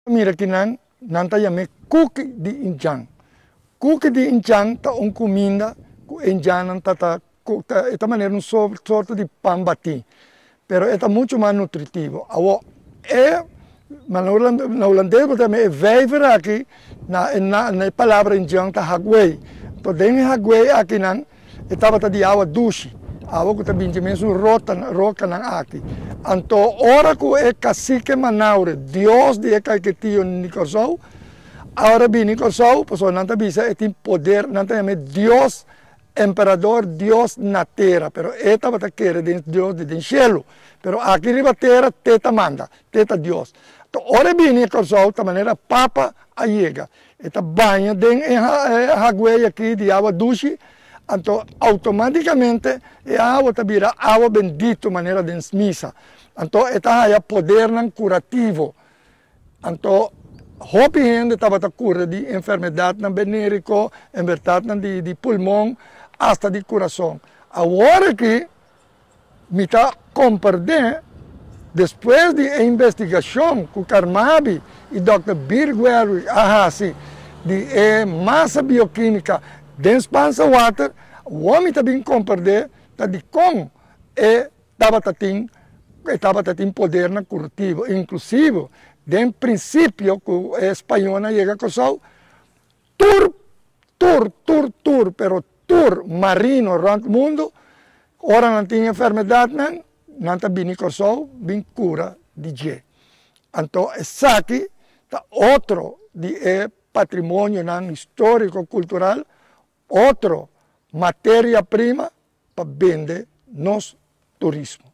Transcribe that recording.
Mira que nanta yame KUKI'INJJAN. KUKI'INJJAN tá comida que indiana esta maneira sorte de pão bati, pero é muito mais nutritivo. Mas na holandês também é veiver aqui na palavra indiana tá hagway. Então dentro hagway aqui não estava de água doce. Água que também tem mesmo roca não aqui. Então ora que é cacique manaure, Deus de que tio em Kòrsou, agora bem em Kòrsou, pessoal não tá bisa tem poder, não tá Deus emperador, Deus na terra, pero esta bata querer Deus de cielo, pero aqui riba terra teta manda, teta Deus. Então ora bem em Kòrsou, da maneira papa a chega, esta banha den hagway aqui de água doce. Então, automaticamente, a água vira água bendita, maneira de missa. Então, esta é poder curativo. Então, hopi gente estava cura de enfermidade venérica, enfermidade de pulmão, hasta de coração. Agora que me está compreendendo, depois de investigação com o Carmabi e Dr. Birgwell, de massa bioquímica, dentro do water, o homem também compreende de como estava tendo poder na curativo. Inclusive, dentro do princípio que o espanhol chega a Kòrsou, pero tour marino around o mundo, ora não tem enfermidade, não está bem em Kòrsou, bem cura de G. Então, esse aqui é outro de patrimônio histórico, cultural, outra matéria-prima para vender nos turismo.